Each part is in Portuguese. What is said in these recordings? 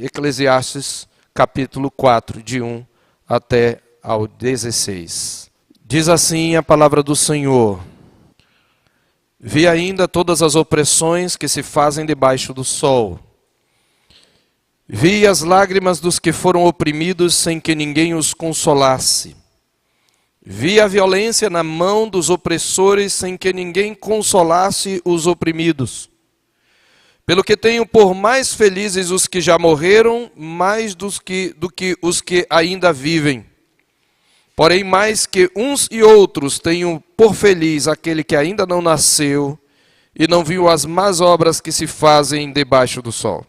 Eclesiastes, capítulo 4, de 1 até ao 16. Diz assim a palavra do Senhor: Vi ainda todas as opressões que se fazem debaixo do sol. Vi as lágrimas dos que foram oprimidos sem que ninguém os consolasse. Vi a violência na mão dos opressores sem que ninguém consolasse os oprimidos. Pelo que tenho por mais felizes os que já morreram, mais do que os que ainda vivem. Porém, mais que uns e outros, tenho por feliz aquele que ainda não nasceu e não viu as más obras que se fazem debaixo do sol.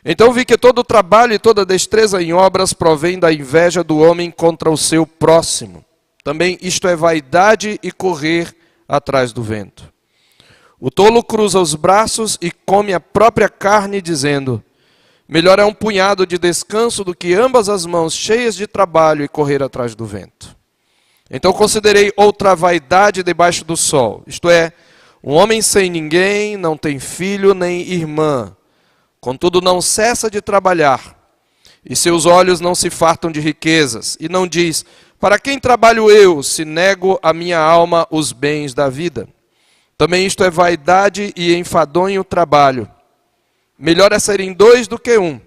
Então vi que todo o trabalho e toda destreza em obras provém da inveja do homem contra o seu próximo. Também isto é vaidade e correr atrás do vento. O tolo cruza os braços e come a própria carne, dizendo: melhor é um punhado de descanso do que ambas as mãos cheias de trabalho e correr atrás do vento. Então considerei outra vaidade debaixo do sol, isto é, um homem sem ninguém, não tem filho nem irmã, contudo não cessa de trabalhar, e seus olhos não se fartam de riquezas, e não diz: para quem trabalho eu, se nego a minha alma os bens da vida? Também isto é vaidade e enfadonho trabalho. Melhor é serem dois do que um,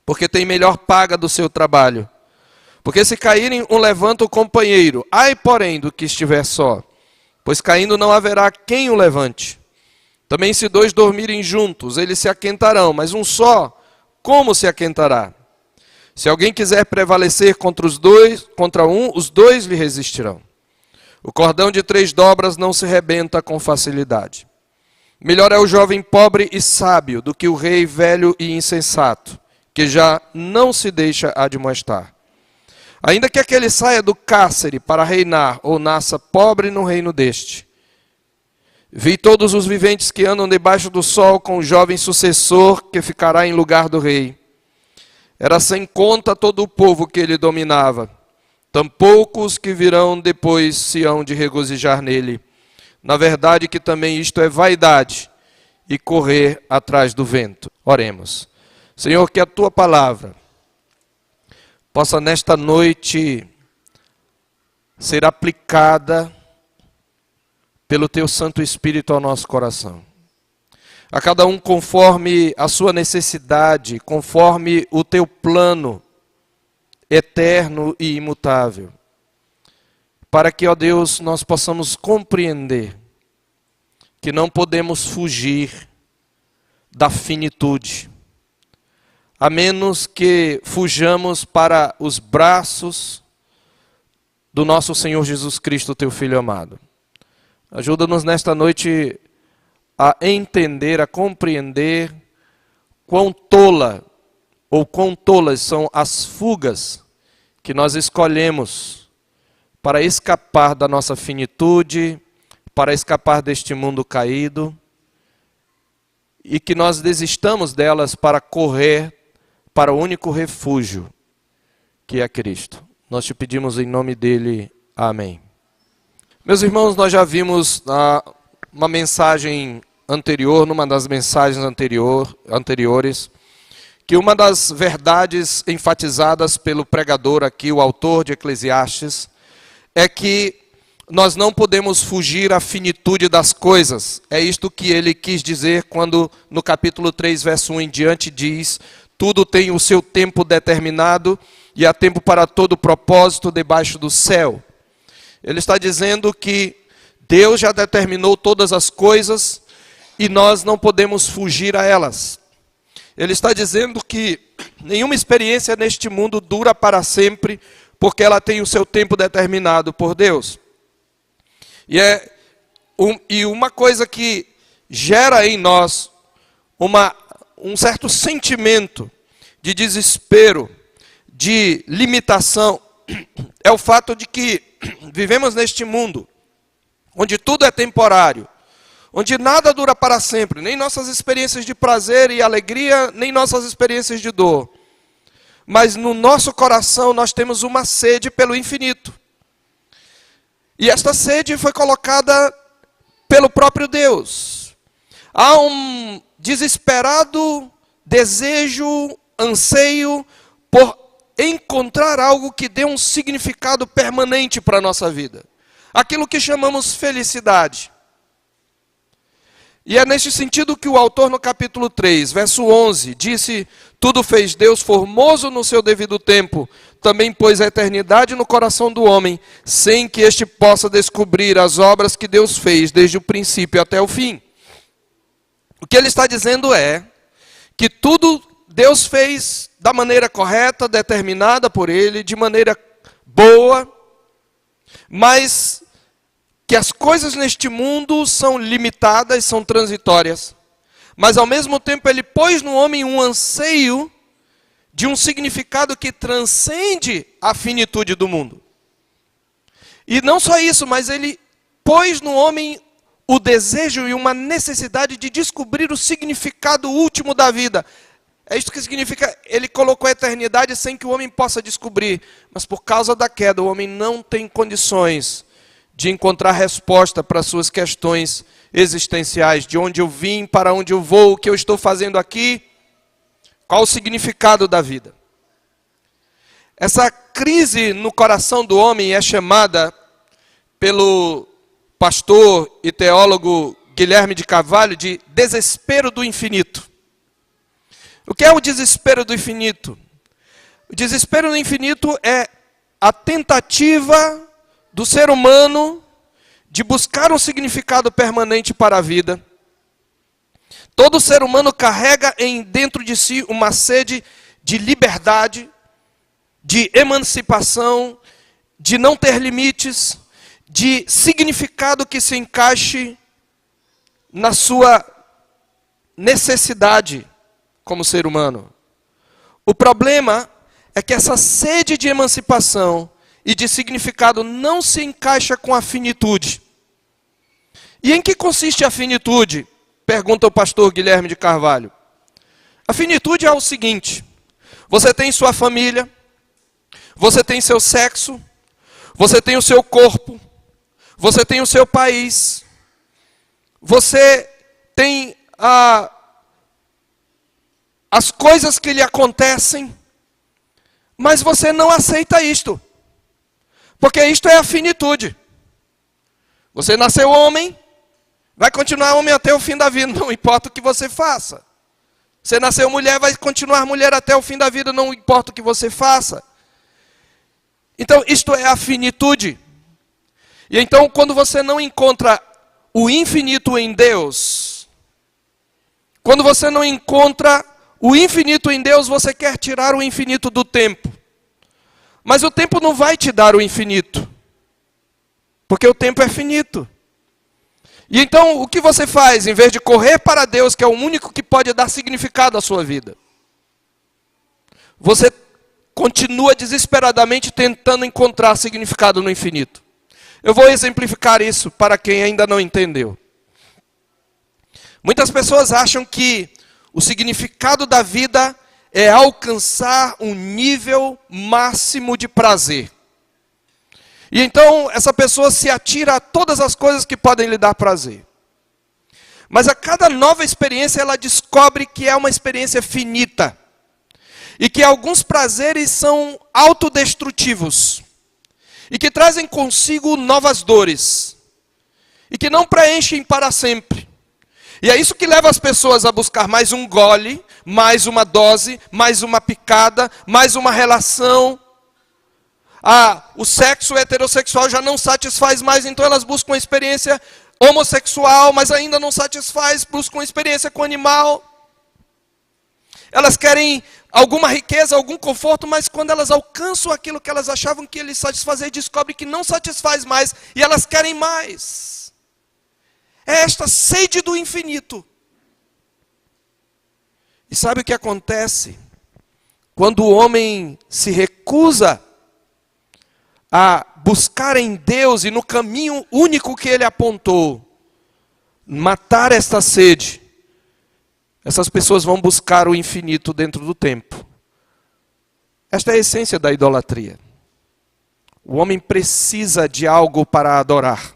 porque tem melhor paga do seu trabalho. Porque se caírem, um levanta o companheiro. Ai, porém, do que estiver só, pois caindo não haverá quem o levante. Também se dois dormirem juntos, eles se aquentarão, mas um só, como se aquentará? Se alguém quiser prevalecer contra um, os dois lhe resistirão. O cordão de 3 dobras não se rebenta com facilidade. Melhor é o jovem pobre e sábio do que o rei velho e insensato, que já não se deixa admoestar. Ainda que aquele saia do cárcere para reinar ou nasça pobre no reino deste. Vi todos os viventes que andam debaixo do sol com o jovem sucessor que ficará em lugar do rei. Era sem conta todo o povo que ele dominava. Tampouco os que virão depois se hão de regozijar nele. Na verdade que também isto é vaidade e correr atrás do vento. Oremos. Senhor, que a tua palavra possa nesta noite ser aplicada pelo teu Santo Espírito ao nosso coração. A cada um conforme a sua necessidade, conforme o teu plano eterno e imutável. Para que, ó Deus, nós possamos compreender que não podemos fugir da finitude, a menos que fujamos para os braços do nosso Senhor Jesus Cristo, teu Filho amado. Ajuda-nos nesta noite a entender, a compreender quão tola ou quão tolas são as fugas que nós escolhemos para escapar da nossa finitude, para escapar deste mundo caído, e que nós desistamos delas para correr para o único refúgio, que é Cristo. Nós te pedimos em nome dele. Amém. Meus irmãos, nós já vimos uma mensagem anterior, numa das mensagens anteriores, que uma das verdades enfatizadas pelo pregador aqui, o autor de Eclesiastes, é que nós não podemos fugir à finitude das coisas. É isto que ele quis dizer quando no capítulo 3, verso 1 em diante diz: tudo tem o seu tempo determinado e há tempo para todo propósito debaixo do céu. Ele está dizendo que Deus já determinou todas as coisas e nós não podemos fugir a elas. Ele está dizendo que nenhuma experiência neste mundo dura para sempre, porque ela tem o seu tempo determinado por Deus. E uma coisa que gera em nós um certo sentimento de desespero, de limitação, é o fato de que vivemos neste mundo onde tudo é temporário, onde nada dura para sempre, nem nossas experiências de prazer e alegria, nem nossas experiências de dor. Mas no nosso coração nós temos uma sede pelo infinito. E esta sede foi colocada pelo próprio Deus. Há um desesperado desejo, anseio por encontrar algo que dê um significado permanente para a nossa vida. Aquilo que chamamos felicidade. E é neste sentido que o autor no capítulo 3, verso 11, disse: tudo fez Deus formoso no seu devido tempo, também pôs a eternidade no coração do homem, sem que este possa descobrir as obras que Deus fez desde o princípio até o fim. O que ele está dizendo é que tudo Deus fez da maneira correta, determinada por Ele, de maneira boa, mas que as coisas neste mundo são limitadas, são transitórias. Mas ao mesmo tempo Ele pôs no homem um anseio de um significado que transcende a finitude do mundo. E não só isso, mas Ele pôs no homem o desejo e uma necessidade de descobrir o significado último da vida. É isso que significa, Ele colocou a eternidade sem que o homem possa descobrir. Mas por causa da queda, o homem não tem condições de encontrar resposta para suas questões existenciais. De onde eu vim, para onde eu vou, o que eu estou fazendo aqui, qual o significado da vida. Essa crise no coração do homem é chamada pelo pastor e teólogo Guilherme de Carvalho de desespero do infinito. O que é o desespero do infinito? O desespero do infinito é a tentativa do ser humano de buscar um significado permanente para a vida. Todo ser humano carrega dentro de si uma sede de liberdade, de emancipação, de não ter limites, de significado que se encaixe na sua necessidade como ser humano. O problema é que essa sede de emancipação e de significado não se encaixa com a finitude. E em que consiste a finitude? Pergunta o pastor Guilherme de Carvalho. A finitude é o seguinte: você tem sua família, você tem seu sexo, você tem o seu corpo, você tem o seu país, você tem as coisas que lhe acontecem, mas você não aceita isto, porque isto é a finitude. Você nasceu homem, vai continuar homem até o fim da vida, não importa o que você faça. Você nasceu mulher, vai continuar mulher até o fim da vida, não importa o que você faça. Então, isto é a finitude. E então, quando você não encontra o infinito em Deus, quando você não encontra o infinito em Deus, você quer tirar o infinito do tempo. Mas o tempo não vai te dar o infinito, porque o tempo é finito. E então, o que você faz? Em vez de correr para Deus, que é o único que pode dar significado à sua vida, você continua desesperadamente tentando encontrar significado no infinito. Eu vou exemplificar isso para quem ainda não entendeu. Muitas pessoas acham que o significado da vida é alcançar um nível máximo de prazer. E então essa pessoa se atira a todas as coisas que podem lhe dar prazer. Mas a cada nova experiência ela descobre que é uma experiência finita. E que alguns prazeres são autodestrutivos. E que trazem consigo novas dores. E que não preenchem para sempre. E é isso que leva as pessoas a buscar mais um gole, mais uma dose, mais uma picada, mais uma relação. O sexo heterossexual já não satisfaz mais, então elas buscam uma experiência homossexual, mas ainda não satisfaz, buscam uma experiência com animal. Elas querem alguma riqueza, algum conforto, mas quando elas alcançam aquilo que elas achavam que lhes satisfazia, descobrem que não satisfaz mais, e elas querem mais. É esta sede do infinito. E sabe o que acontece? Quando o homem se recusa a buscar em Deus e no caminho único que Ele apontou, matar esta sede, essas pessoas vão buscar o infinito dentro do tempo. Esta é a essência da idolatria. O homem precisa de algo para adorar.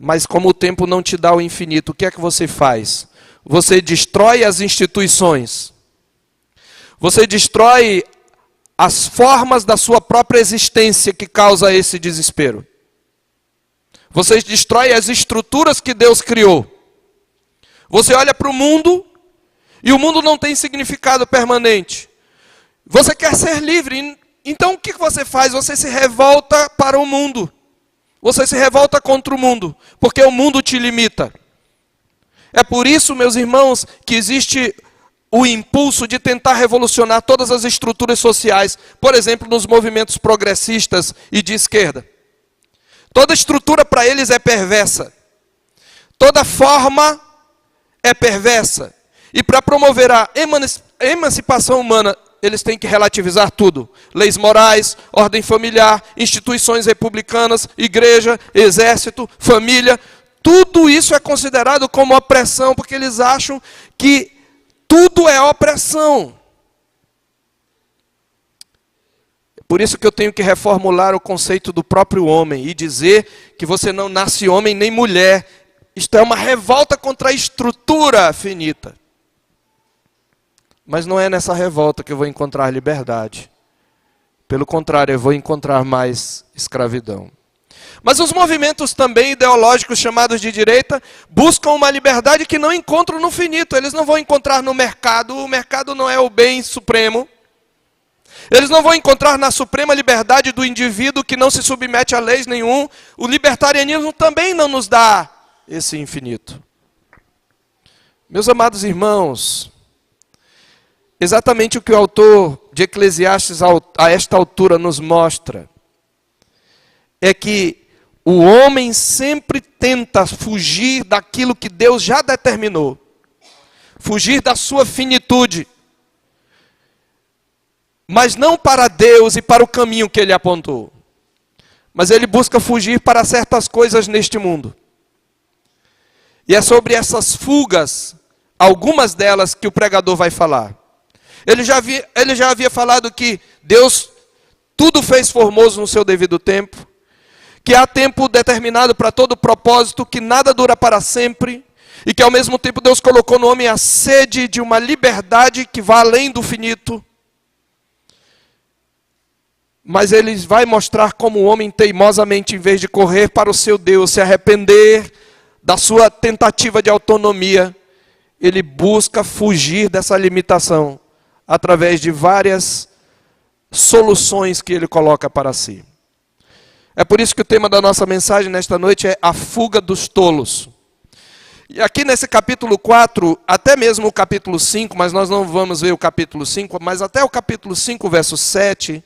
Mas como o tempo não te dá o infinito, o que é que você faz? você destrói as instituições. Você destrói as formas da sua própria existência que causa esse desespero. Você destrói as estruturas que Deus criou. Você olha para o mundo e o mundo não tem significado permanente. Você quer ser livre, então o que você faz? Você se revolta para o mundo. Você se revolta contra o mundo, porque o mundo te limita. É por isso, meus irmãos, que existe o impulso de tentar revolucionar todas as estruturas sociais, por exemplo, nos movimentos progressistas e de esquerda. Toda estrutura para eles é perversa. Toda forma é perversa. E para promover a emancipação humana, eles têm que relativizar tudo. Leis morais, ordem familiar, instituições republicanas, igreja, exército, família. Tudo isso é considerado como opressão, porque eles acham que tudo é opressão. Por isso que eu tenho que reformular o conceito do próprio homem e dizer que você não nasce homem nem mulher. Isto é uma revolta contra a estrutura finita. Mas não é nessa revolta que eu vou encontrar liberdade. Pelo contrário, eu vou encontrar mais escravidão. Mas os movimentos também ideológicos chamados de direita buscam uma liberdade que não encontram no finito. Eles não vão encontrar no mercado. O mercado não é o bem supremo. Eles não vão encontrar na suprema liberdade do indivíduo que não se submete a leis nenhum. O libertarianismo também não nos dá esse infinito. Meus amados irmãos, exatamente o que o autor de Eclesiastes a esta altura nos mostra é que o homem sempre tenta fugir daquilo que Deus já determinou. Fugir da sua finitude. Mas não para Deus e para o caminho que Ele apontou. Mas ele busca fugir para certas coisas neste mundo. E é sobre essas fugas, algumas delas, que o pregador vai falar. Ele já havia falado que Deus tudo fez formoso no seu devido tempo. Que há tempo determinado para todo propósito, que nada dura para sempre, e que ao mesmo tempo Deus colocou no homem a sede de uma liberdade que vai além do finito. Mas ele vai mostrar como o homem teimosamente, em vez de correr para o seu Deus, se arrepender da sua tentativa de autonomia, ele busca fugir dessa limitação, através de várias soluções que ele coloca para si. É por isso que o tema da nossa mensagem nesta noite é a fuga dos tolos. E aqui nesse capítulo 4, até mesmo o capítulo 5, mas nós não vamos ver o capítulo 5, mas até o capítulo 5, verso 7,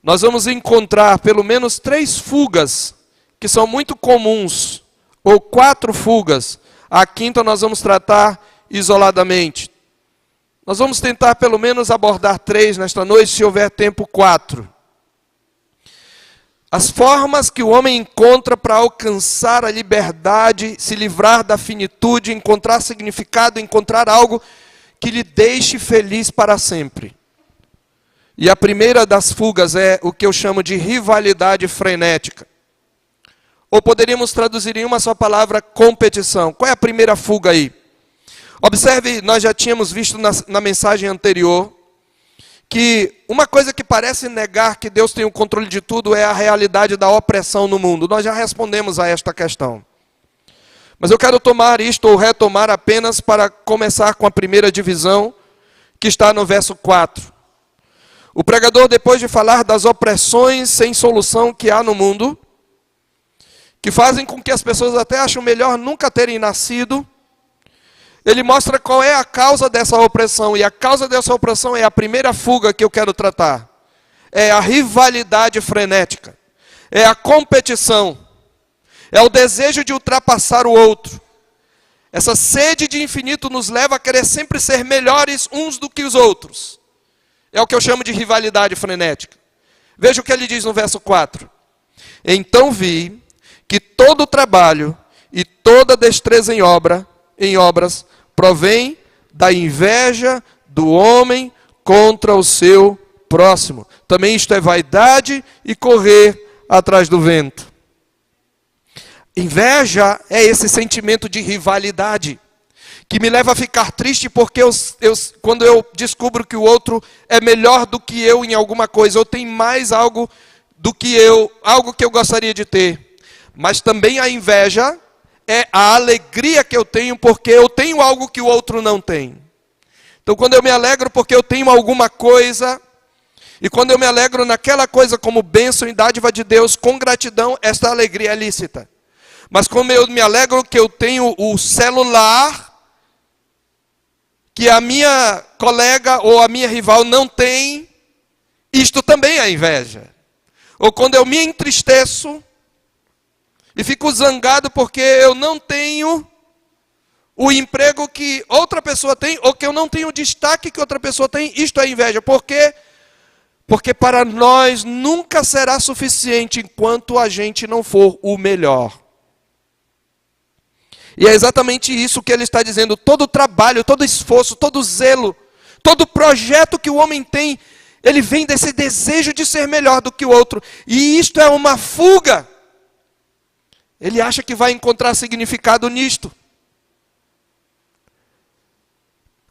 nós vamos encontrar pelo menos 3 fugas que são muito comuns, ou 4 fugas. A quinta nós vamos tratar isoladamente. Nós vamos tentar pelo menos abordar 3 nesta noite, se houver tempo 4. As formas que o homem encontra para alcançar a liberdade, se livrar da finitude, encontrar significado, encontrar algo que lhe deixe feliz para sempre. E a primeira das fugas é o que eu chamo de rivalidade frenética. Ou poderíamos traduzir em uma só palavra, competição. Qual é a primeira fuga aí? Observe, nós já tínhamos visto na mensagem anterior, que uma coisa que parece negar que Deus tem o controle de tudo é a realidade da opressão no mundo. Nós já respondemos a esta questão. Mas eu quero tomar isto ou retomar apenas para começar com a primeira divisão, que está no verso 4. O pregador, depois de falar das opressões sem solução que há no mundo, que fazem com que as pessoas até acham melhor nunca terem nascido, ele mostra qual é a causa dessa opressão. E a causa dessa opressão é a primeira fuga que eu quero tratar. É a rivalidade frenética. É a competição. É o desejo de ultrapassar o outro. Essa sede de infinito nos leva a querer sempre ser melhores uns do que os outros. É o que eu chamo de rivalidade frenética. Veja o que ele diz no verso 4. Então vi que todo o trabalho e toda destreza em obras, provém da inveja do homem contra o seu próximo. Também isto é vaidade e correr atrás do vento. Inveja é esse sentimento de rivalidade que me leva a ficar triste porque quando eu descubro que o outro é melhor do que eu em alguma coisa, ou tem mais algo do que eu, algo que eu gostaria de ter. Mas também a inveja é a alegria que eu tenho porque eu tenho algo que o outro não tem. Então quando eu me alegro porque eu tenho alguma coisa, e quando eu me alegro naquela coisa como bênção e dádiva de Deus, com gratidão, esta alegria é lícita. Mas como eu me alegro que eu tenho o celular que a minha colega ou a minha rival não tem, isto também é inveja. Ou quando eu me entristeço e fico zangado porque eu não tenho o emprego que outra pessoa tem, ou que eu não tenho o destaque que outra pessoa tem, isto é inveja. Por quê? Porque para nós nunca será suficiente enquanto a gente não for o melhor. E é exatamente isso que ele está dizendo. Todo trabalho, todo esforço, todo zelo, todo projeto que o homem tem, ele vem desse desejo de ser melhor do que o outro. E isto é uma fuga. Ele acha que vai encontrar significado nisto.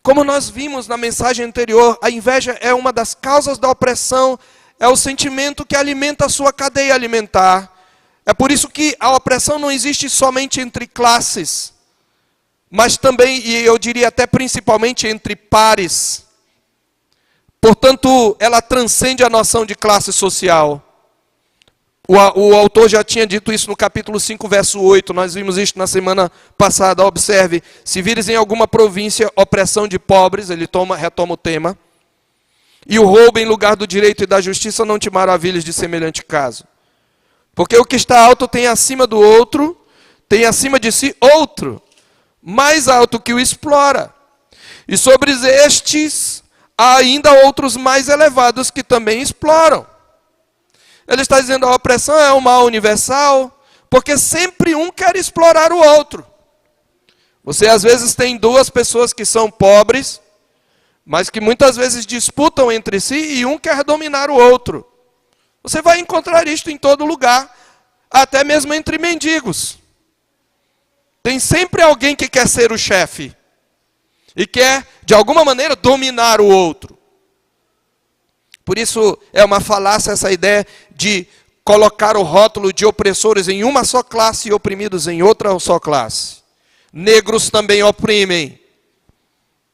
Como nós vimos na mensagem anterior, a inveja é uma das causas da opressão, é o sentimento que alimenta a sua cadeia alimentar. É por isso que a opressão não existe somente entre classes, mas também, e eu diria até principalmente, entre pares. Portanto, ela transcende a noção de classe social. O autor já tinha dito isso no capítulo 5, verso 8. Nós vimos isso na semana passada. Observe, se vires em alguma província opressão de pobres, ele retoma o tema, e o roubo em lugar do direito e da justiça, não te maravilhes de semelhante caso. Porque o que está alto tem acima do outro, tem acima de si outro, mais alto que o explora. E sobre estes, há ainda outros mais elevados que também exploram. Ele está dizendo que a opressão é um mal universal, porque sempre um quer explorar o outro. Você às vezes tem duas pessoas que são pobres, mas que muitas vezes disputam entre si e um quer dominar o outro. Você vai encontrar isto em todo lugar, até mesmo entre mendigos. Tem sempre alguém que quer ser o chefe e quer, de alguma maneira, dominar o outro. Por isso é uma falácia essa ideia de colocar o rótulo de opressores em uma só classe e oprimidos em outra só classe. Negros também oprimem.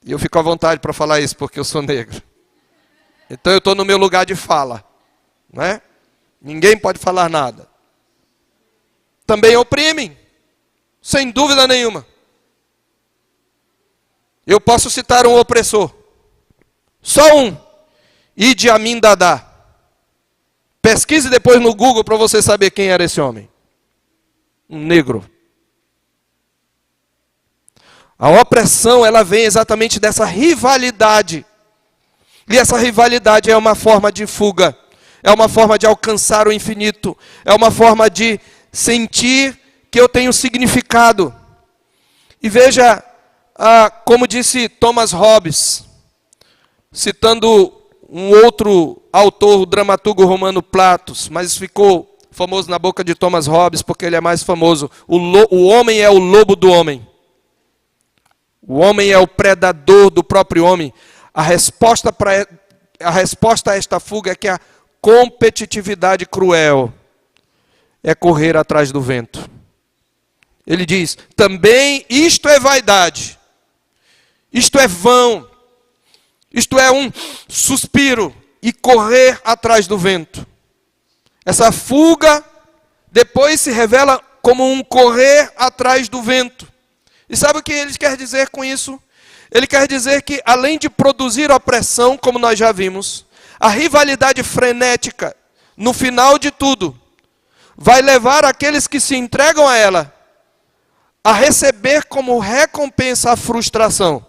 E eu fico à vontade para falar isso porque eu sou negro. Então eu estou no meu lugar de fala. Não é? Ninguém pode falar nada. Também oprimem, sem dúvida nenhuma. Eu posso citar um opressor, só um, Idi Amin Dada. Pesquise depois no Google para você saber quem era esse homem. Um negro. A opressão, ela vem exatamente dessa rivalidade. E essa rivalidade é uma forma de fuga. É uma forma de alcançar o infinito. É uma forma de sentir que eu tenho significado. E veja, como disse Thomas Hobbes, citando um outro autor, o dramaturgo romano Platos, mas ficou famoso na boca de Thomas Hobbes porque ele é mais famoso. O homem é o lobo do homem. O homem é o predador do próprio homem. A resposta a esta fuga é que a competitividade cruel é correr atrás do vento. Ele diz, também isto é vaidade, isto é vão, isto é um suspiro e correr atrás do vento. Essa fuga depois se revela como um correr atrás do vento. E sabe o que ele quer dizer com isso? Ele quer dizer que além de produzir opressão, como nós já vimos, a rivalidade frenética, no final de tudo, vai levar aqueles que se entregam a ela a receber como recompensa a frustração.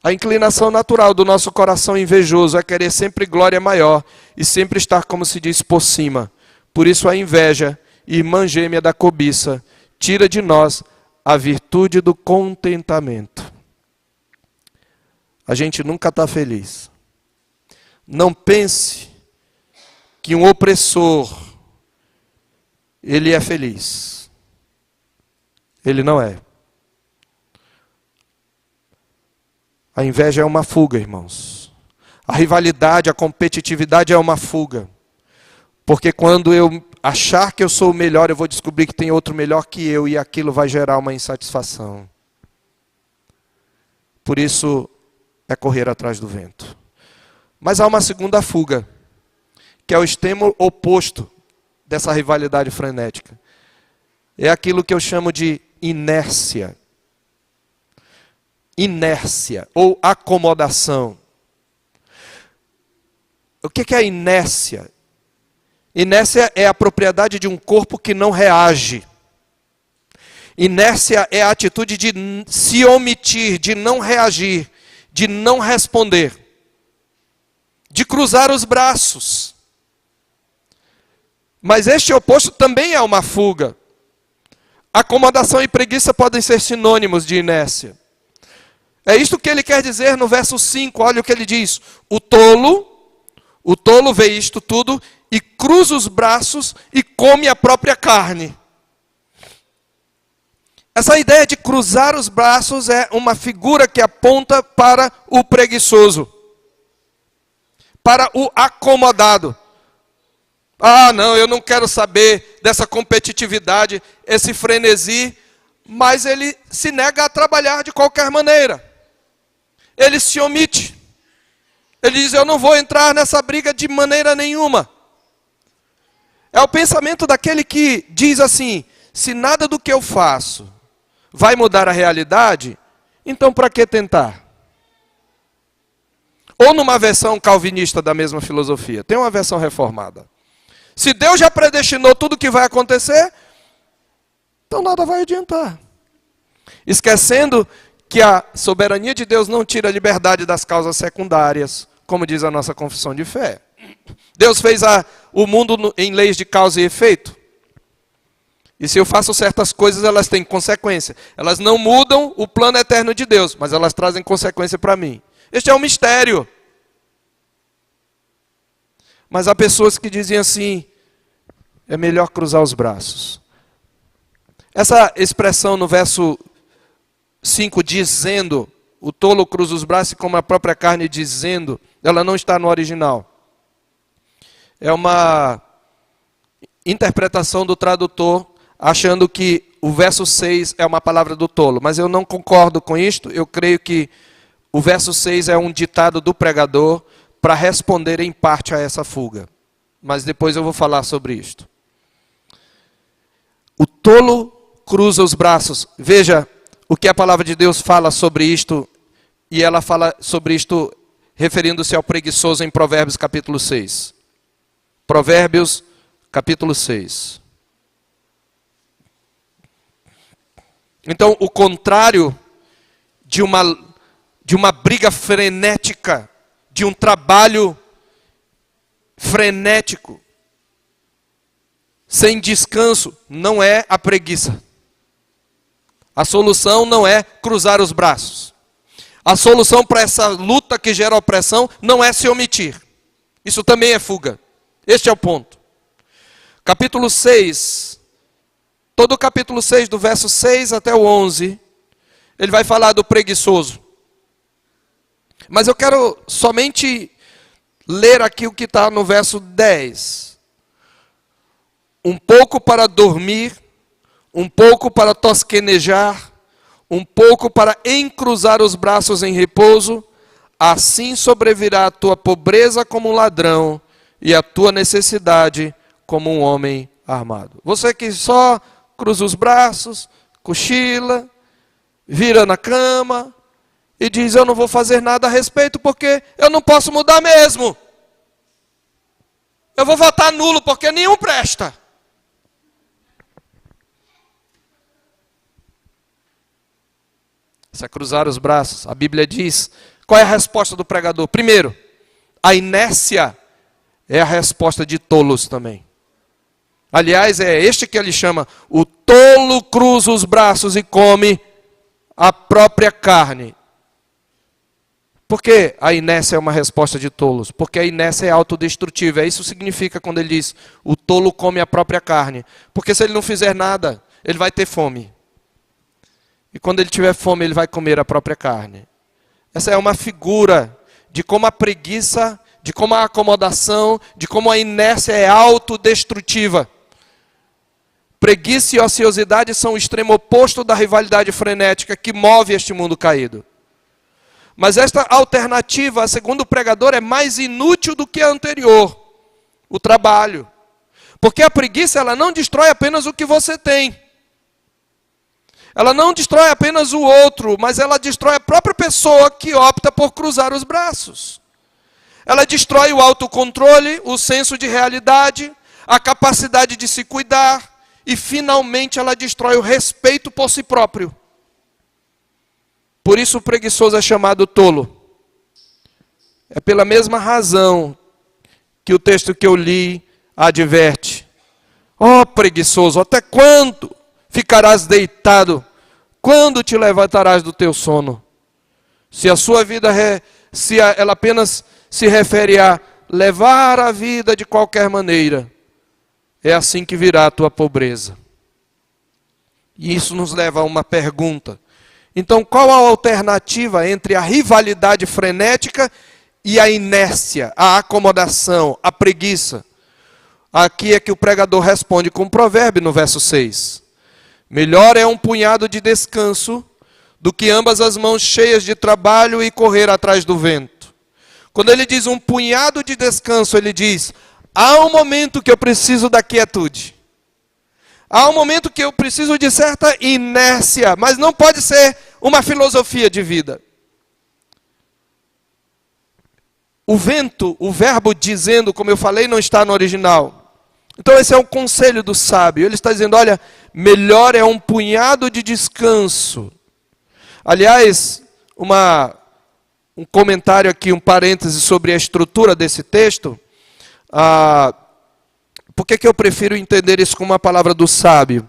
A inclinação natural do nosso coração invejoso é querer sempre glória maior e sempre estar, como se diz, por cima. Por isso a inveja, irmã gêmea da cobiça, tira de nós a virtude do contentamento. A gente nunca está feliz. Não pense que um opressor, ele é feliz. Ele não é. A inveja é uma fuga, irmãos. A rivalidade, a competitividade é uma fuga. Porque quando eu achar que eu sou o melhor, eu vou descobrir que tem outro melhor que eu e aquilo vai gerar uma insatisfação. Por isso, é correr atrás do vento. Mas há uma segunda fuga, que é o extremo oposto dessa rivalidade frenética. É aquilo que eu chamo de inércia. Inércia ou acomodação. O que é inércia? Inércia é a propriedade de um corpo que não reage. Inércia é a atitude de se omitir, de não reagir, de não responder, de cruzar os braços. Mas este oposto também é uma fuga. Acomodação e preguiça podem ser sinônimos de inércia. É isto que ele quer dizer no verso 5, olha o que ele diz. O tolo vê isto tudo e cruza os braços e come a própria carne. Essa ideia de cruzar os braços é uma figura que aponta para o preguiçoso, para o acomodado. Ah, não, eu não quero saber dessa competitividade, esse frenesi, mas ele se nega a trabalhar de qualquer maneira. Ele se omite. Ele diz, eu não vou entrar nessa briga de maneira nenhuma. É o pensamento daquele que diz assim, se nada do que eu faço vai mudar a realidade, então para que tentar? Ou numa versão calvinista da mesma filosofia, tem uma versão reformada. Se Deus já predestinou tudo o que vai acontecer, então nada vai adiantar. Esquecendo que a soberania de Deus não tira a liberdade das causas secundárias, como diz a nossa confissão de fé. Deus fez o mundo em leis de causa e efeito. E se eu faço certas coisas, elas têm consequência. Elas não mudam o plano eterno de Deus, mas elas trazem consequência para mim. Este é um mistério. Mas há pessoas que dizem assim, é melhor cruzar os braços. Essa expressão no verso 5, dizendo, o tolo cruza os braços como a própria carne dizendo, ela não está no original. É uma interpretação do tradutor, achando que o verso 6 é uma palavra do tolo. Mas eu não concordo com isto, eu creio que o verso 6 é um ditado do pregador para responder em parte a essa fuga. Mas depois eu vou falar sobre isto. O tolo cruza os braços. Veja o que a palavra de Deus fala sobre isto. E ela fala sobre isto referindo-se ao preguiçoso em Provérbios capítulo 6. Provérbios capítulo 6. Então, o contrário de uma briga frenética, de um trabalho frenético, sem descanso, não é a preguiça. A solução não é cruzar os braços. A solução para essa luta que gera opressão não é se omitir. Isso também é fuga. Este é o ponto. Capítulo 6, todo o capítulo 6, do verso 6 até o 11, ele vai falar do preguiçoso. Mas eu quero somente ler aqui o que está no verso 10. Um pouco para dormir, um pouco para tosquenejar, um pouco para encruzar os braços em repouso, assim sobrevirá a tua pobreza como um ladrão e a tua necessidade como um homem armado. Você que só cruza os braços, cochila, vira na cama e diz, eu não vou fazer nada a respeito porque eu não posso mudar mesmo. Eu vou votar nulo porque nenhum presta. Isso é cruzar os braços. A Bíblia diz, qual é a resposta do pregador? Primeiro, a inércia é a resposta de tolos também. Aliás, é este que ele chama, o tolo cruza os braços e come a própria carne. Por que a inércia é uma resposta de tolos? Porque a inércia é autodestrutiva. Isso significa quando ele diz, o tolo come a própria carne. Porque se ele não fizer nada, ele vai ter fome. E quando ele tiver fome, ele vai comer a própria carne. Essa é uma figura de como a preguiça, de como a acomodação, de como a inércia é autodestrutiva. Preguiça e ociosidade são o extremo oposto da rivalidade frenética que move este mundo caído. Mas esta alternativa, segundo o pregador, é mais inútil do que a anterior, o trabalho. Porque a preguiça, ela não destrói apenas o que você tem. Ela não destrói apenas o outro, mas ela destrói a própria pessoa que opta por cruzar os braços. Ela destrói o autocontrole, o senso de realidade, a capacidade de se cuidar e, finalmente, ela destrói o respeito por si próprio. Por isso o preguiçoso é chamado tolo. É pela mesma razão que o texto que eu li adverte. Ó preguiçoso, até quando ficarás deitado? Quando te levantarás do teu sono? Se a sua vida, ela apenas se refere a levar a vida de qualquer maneira, é assim que virá a tua pobreza. E isso nos leva a uma pergunta. Então, qual a alternativa entre a rivalidade frenética e a inércia, a acomodação, a preguiça? Aqui é que o pregador responde com um provérbio no verso 6. Melhor é um punhado de descanso do que ambas as mãos cheias de trabalho e correr atrás do vento. Quando ele diz um punhado de descanso, ele diz, há um momento que eu preciso da quietude. Há um momento que eu preciso de certa inércia, mas não pode ser uma filosofia de vida. O vento, o verbo dizendo, como eu falei, não está no original. Então esse é o conselho do sábio. Ele está dizendo, olha, melhor é um punhado de descanso. Aliás, um comentário aqui, um parêntese sobre a estrutura desse texto. Por que eu prefiro entender isso como uma palavra do sábio?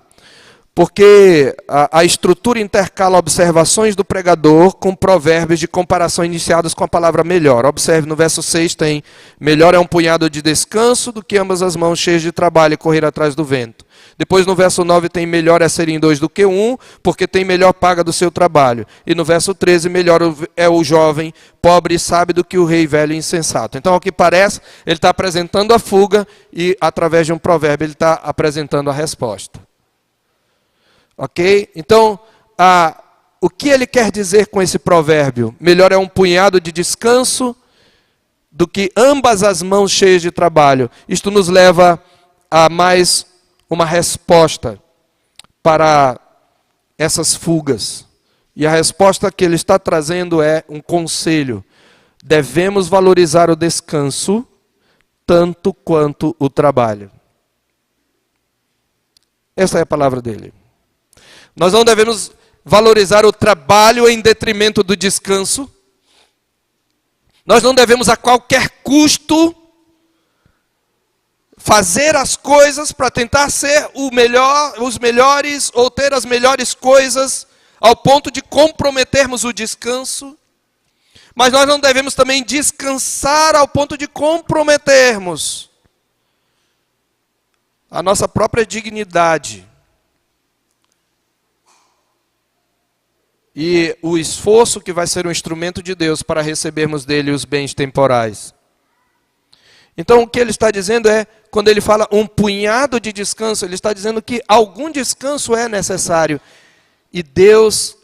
Porque a estrutura intercala observações do pregador com provérbios de comparação iniciados com a palavra melhor. Observe, no verso 6 tem, melhor é um punhado de descanso do que ambas as mãos cheias de trabalho e correr atrás do vento. Depois no verso 9 tem, melhor é serem dois do que um, porque tem melhor paga do seu trabalho. E no verso 13, melhor é o jovem, pobre e sábio do que o rei velho e insensato. Então, ao que parece, ele está apresentando a fuga e, através de um provérbio, ele está apresentando a resposta. Ok? Então, o que ele quer dizer com esse provérbio? Melhor é um punhado de descanso do que ambas as mãos cheias de trabalho. Isto nos leva a mais uma resposta para essas fugas. E a resposta que ele está trazendo é um conselho. Devemos valorizar o descanso tanto quanto o trabalho. Essa é a palavra dele. Nós não devemos valorizar o trabalho em detrimento do descanso. Nós não devemos a qualquer custo fazer as coisas para tentar ser os melhores ou ter as melhores coisas ao ponto de comprometermos o descanso. Mas nós não devemos também descansar ao ponto de comprometermos a nossa própria dignidade. E o esforço que vai ser um instrumento de Deus para recebermos dele os bens temporais. Então o que ele está dizendo é, quando ele fala um punhado de descanso, ele está dizendo que algum descanso é necessário. E Deus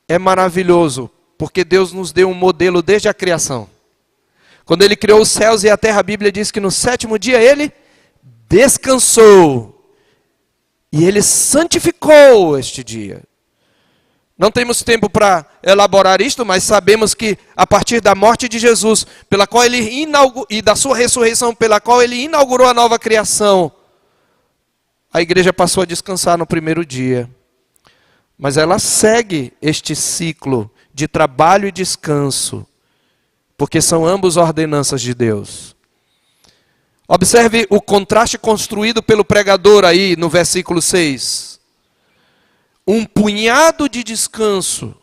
é maravilhoso, porque Deus nos deu um modelo desde a criação. Quando ele criou os céus e a terra, a Bíblia diz que no sétimo dia ele descansou. E ele santificou este dia. Não temos tempo para elaborar isto, mas sabemos que a partir da morte de Jesus, pela qual ele e da sua ressurreição, pela qual ele inaugurou a nova criação, a igreja passou a descansar no primeiro dia. Mas ela segue este ciclo de trabalho e descanso, porque são ambos ordenanças de Deus. Observe o contraste construído pelo pregador aí no versículo 6. Um punhado de descanso.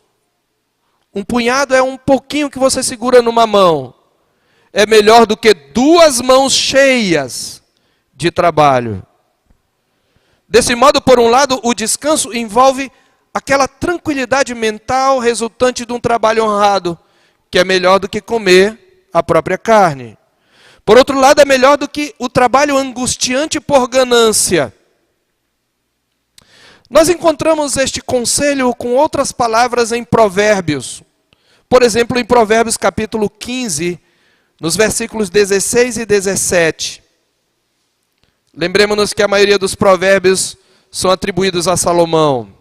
Um punhado é um pouquinho que você segura numa mão. É melhor do que 2 mãos cheias de trabalho. Desse modo, por um lado, o descanso envolve aquela tranquilidade mental resultante de um trabalho honrado. que é melhor do que comer a própria carne. Por outro lado, é melhor do que o trabalho angustiante por ganância. Nós encontramos este conselho com outras palavras em Provérbios. Por exemplo, em Provérbios capítulo 15, nos versículos 16 e 17. Lembremos-nos que a maioria dos provérbios são atribuídos a Salomão.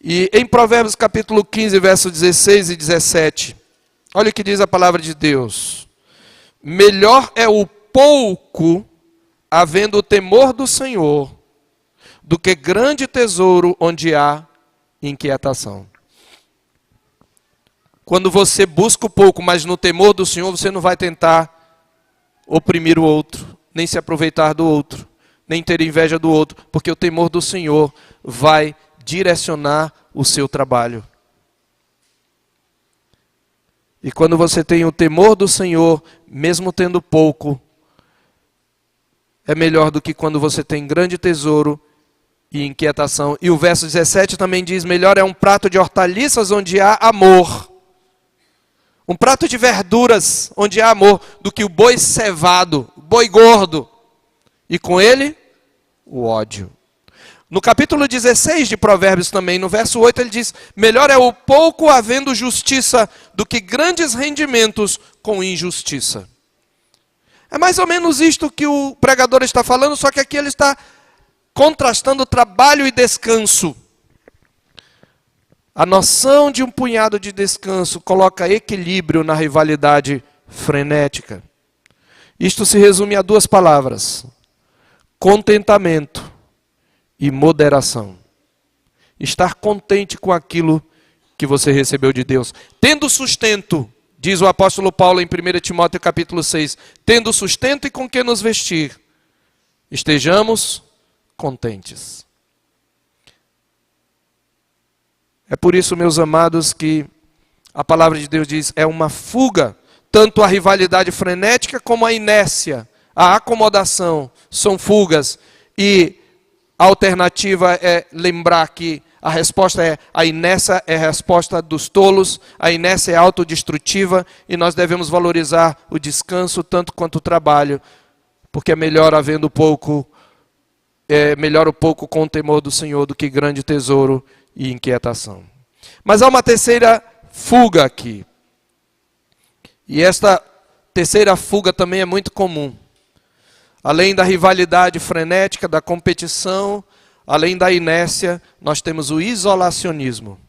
E em Provérbios capítulo 15, versos 16 e 17, olha o que diz a palavra de Deus. Melhor é o pouco, havendo o temor do Senhor, do que grande tesouro onde há inquietação. Quando você busca o pouco, mas no temor do Senhor, você não vai tentar oprimir o outro, nem se aproveitar do outro, nem ter inveja do outro, porque o temor do Senhor vai direcionar o seu trabalho. E quando você tem o temor do Senhor, mesmo tendo pouco, é melhor do que quando você tem grande tesouro e inquietação. E o verso 17 também diz, melhor é um prato de hortaliças onde há amor. Um prato de verduras onde há amor, do que o boi cevado, o boi gordo. E com ele, o ódio. No capítulo 16 de Provérbios também, no verso 8, ele diz, melhor é o pouco havendo justiça do que grandes rendimentos com injustiça. É mais ou menos isto que o pregador está falando, só que aqui ele está contrastando trabalho e descanso. A noção de um punhado de descanso coloca equilíbrio na rivalidade frenética. Isto se resume a duas palavras: contentamento e moderação. Estar contente com aquilo que você recebeu de Deus. Tendo sustento, diz o apóstolo Paulo em 1 Timóteo capítulo 6, tendo sustento e com que nos vestir, estejamos contentes. É por isso, meus amados, que a palavra de Deus diz, é uma fuga, tanto a rivalidade frenética como a inércia, a acomodação, são fugas. E a alternativa é lembrar que a resposta é, a inércia é a resposta dos tolos, a inércia é autodestrutiva e nós devemos valorizar o descanso tanto quanto o trabalho, porque é melhor havendo pouco, é melhor o pouco com o temor do Senhor do que grande tesouro e inquietação. Mas há uma terceira fuga aqui. E esta terceira fuga também é muito comum. Além da rivalidade frenética, da competição, além da inércia, nós temos o isolacionismo.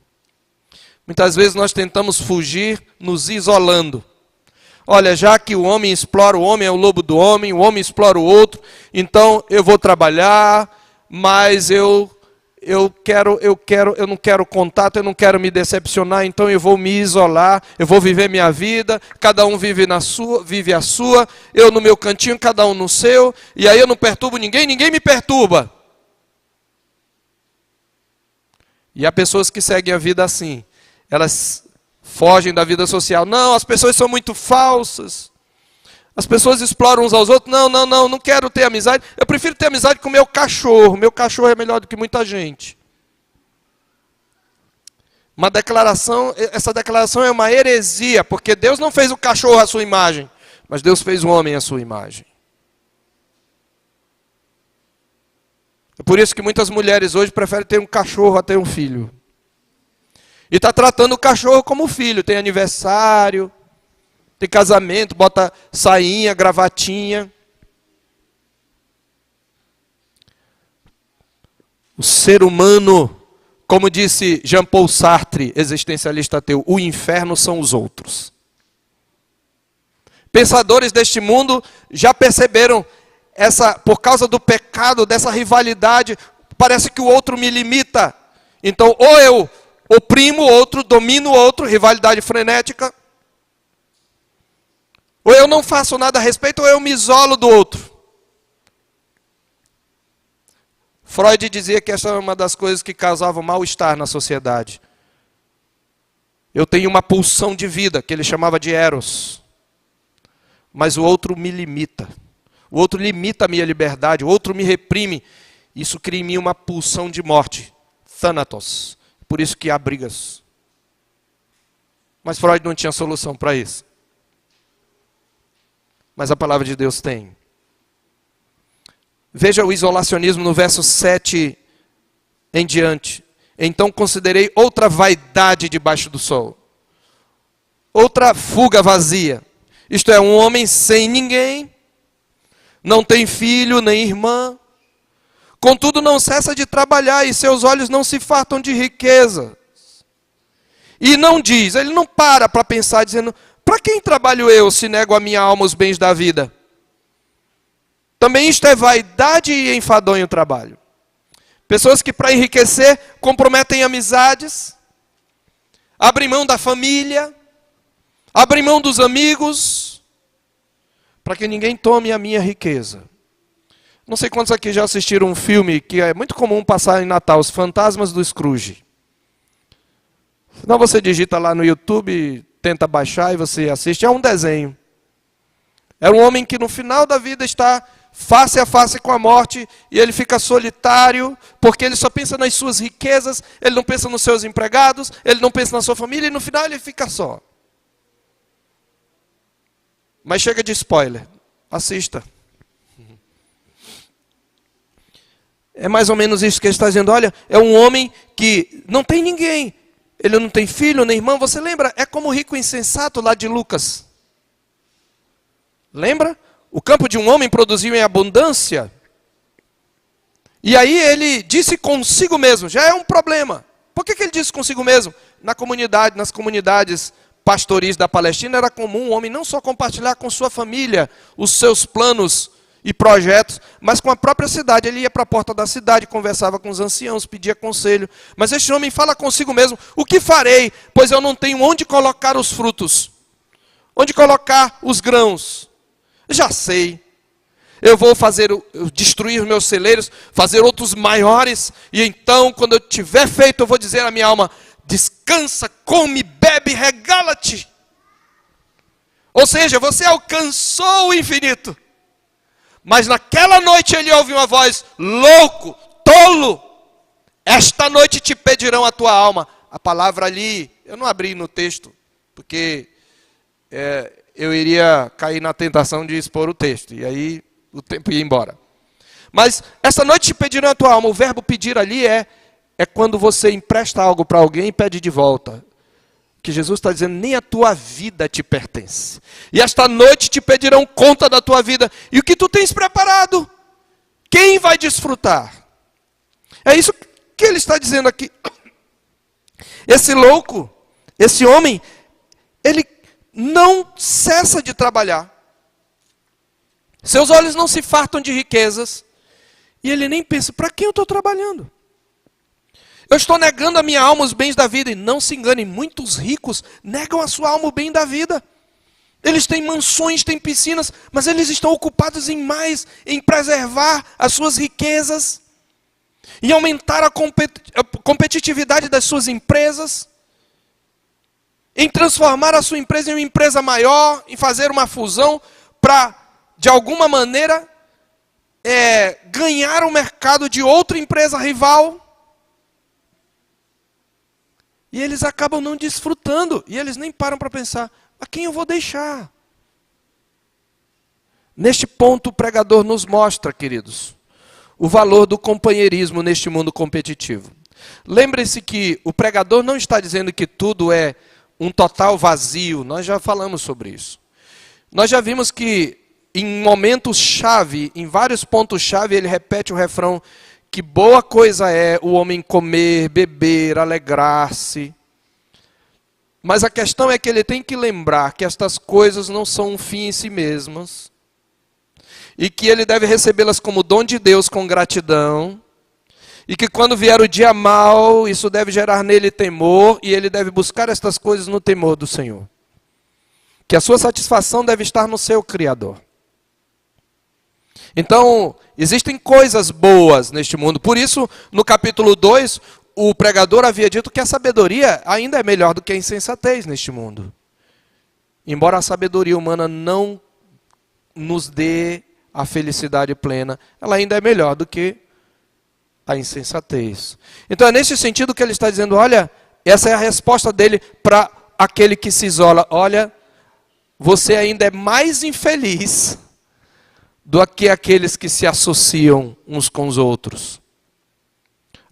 Muitas vezes nós tentamos fugir nos isolando. Olha, já que o homem explora, o homem é o lobo do homem, o homem explora o outro, então eu vou trabalhar, mas eu não quero contato, eu não quero me decepcionar, então eu vou me isolar, eu vou viver minha vida, cada um vive a sua, eu no meu cantinho, cada um no seu, e aí eu não perturbo ninguém, ninguém me perturba. E há pessoas que seguem a vida assim, elas fogem da vida social. Não, as pessoas são muito falsas. As pessoas exploram uns aos outros. Não quero ter amizade. Eu prefiro ter amizade com o meu cachorro. Meu cachorro é melhor do que muita gente. Essa declaração é uma heresia, porque Deus não fez o cachorro à sua imagem, mas Deus fez o homem à sua imagem. É por isso que muitas mulheres hoje preferem ter um cachorro a ter um filho. E está tratando o cachorro como filho. Tem aniversário, tem casamento, bota sainha, gravatinha. O ser humano, como disse Jean-Paul Sartre, existencialista ateu, o inferno são os outros. Pensadores deste mundo já perceberam por causa do pecado, dessa rivalidade, parece que o outro me limita. Então, ou eu oprimo o outro, domino o outro, rivalidade frenética, ou eu não faço nada a respeito, ou eu me isolo do outro. Freud dizia que essa é uma das coisas que causava mal-estar na sociedade. Eu tenho uma pulsão de vida, que ele chamava de eros. Mas o outro me limita. O outro limita a minha liberdade, o outro me reprime. Isso cria em mim uma pulsão de morte. Thanatos. Por isso que há brigas. Mas Freud não tinha solução para isso. Mas a palavra de Deus tem. Veja o isolacionismo no verso 7 em diante. Então considerei outra vaidade debaixo do sol. Outra fuga vazia. Isto é, um homem sem ninguém, não tem filho nem irmã, contudo não cessa de trabalhar e seus olhos não se fartam de riqueza. E não diz, ele não para pensar dizendo, para quem trabalho eu se nego a minha alma os bens da vida? Também isto é vaidade e enfadonho trabalho. Pessoas que para enriquecer comprometem amizades, abrem mão da família, abrem mão dos amigos, para que ninguém tome a minha riqueza. Não sei quantos aqui já assistiram um filme que é muito comum passar em Natal, Os Fantasmas do Scrooge. Senão você digita lá no YouTube, tenta baixar e você assiste. É um desenho. É um homem que no final da vida está face a face com a morte e ele fica solitário, porque ele só pensa nas suas riquezas, ele não pensa nos seus empregados, ele não pensa na sua família e no final ele fica só. Mas chega de spoiler. Assista. É mais ou menos isso que ele está dizendo. Olha, é um homem que não tem ninguém. Ele não tem filho, nem irmão. Você lembra? É como o rico insensato lá de Lucas. Lembra? O campo de um homem produziu em abundância. E aí ele disse consigo mesmo. Já é um problema. Por que ele disse consigo mesmo? Nas comunidades pastoris da Palestina era comum um homem não só compartilhar com sua família os seus planos e projetos, mas com a própria cidade. Ele ia para a porta da cidade, conversava com os anciãos, pedia conselho. Mas este homem fala consigo mesmo, o que farei? Pois eu não tenho onde colocar os frutos. Onde colocar os grãos? Já sei. Eu vou destruir os meus celeiros, fazer outros maiores, e então, quando eu tiver feito, eu vou dizer à minha alma, descansa, come, bebe, regala-te. Ou seja, você alcançou o infinito. Mas naquela noite ele ouve uma voz, louco, tolo, esta noite te pedirão a tua alma. A palavra ali, eu não abri no texto, porque eu iria cair na tentação de expor o texto, e aí o tempo ia embora. Mas essa noite te pedirão a tua alma. O verbo pedir ali é quando você empresta algo para alguém e pede de volta. Que Jesus está dizendo, nem a tua vida te pertence. E esta noite te pedirão conta da tua vida. E o que tu tens preparado? Quem vai desfrutar? É isso que ele está dizendo aqui. Esse louco, esse homem, ele não cessa de trabalhar. Seus olhos não se fartam de riquezas. E ele nem pensa, para quem eu estou trabalhando? Eu estou negando a minha alma os bens da vida. E não se enganem, muitos ricos negam a sua alma o bem da vida. Eles têm mansões, têm piscinas, mas eles estão ocupados em preservar as suas riquezas, em aumentar a competitividade das suas empresas, em transformar a sua empresa em uma empresa maior, em fazer uma fusão para, de alguma maneira, ganhar o mercado de outra empresa rival. E eles acabam não desfrutando. E eles nem param para pensar, a quem eu vou deixar? Neste ponto o pregador nos mostra, queridos, o valor do companheirismo neste mundo competitivo. Lembre-se que o pregador não está dizendo que tudo é um total vazio. Nós já falamos sobre isso. Nós já vimos que em momentos-chave, em vários pontos-chave, ele repete o refrão, que boa coisa é o homem comer, beber, alegrar-se. Mas a questão é que ele tem que lembrar que estas coisas não são um fim em si mesmas. E que ele deve recebê-las como dom de Deus com gratidão. E que quando vier o dia mau, isso deve gerar nele temor. E ele deve buscar estas coisas no temor do Senhor. Que a sua satisfação deve estar no seu Criador. Então, existem coisas boas neste mundo. Por isso, no capítulo 2, o pregador havia dito que a sabedoria ainda é melhor do que a insensatez neste mundo. Embora a sabedoria humana não nos dê a felicidade plena, ela ainda é melhor do que a insensatez. Então, é nesse sentido que ele está dizendo, olha, essa é a resposta dele para aquele que se isola: olha, você ainda é mais infeliz do que aqueles que se associam uns com os outros.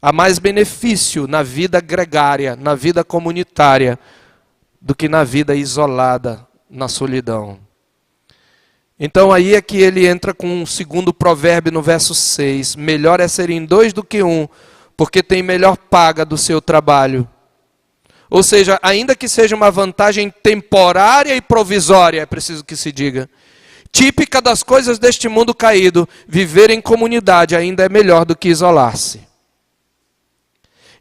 Há mais benefício na vida gregária, na vida comunitária, do que na vida isolada, na solidão. Então aí é que ele entra com um segundo provérbio no verso 6. Melhor é serem dois do que um, porque tem melhor paga do seu trabalho. Ou seja, ainda que seja uma vantagem temporária e provisória, é preciso que se diga, típica das coisas deste mundo caído, viver em comunidade ainda é melhor do que isolar-se.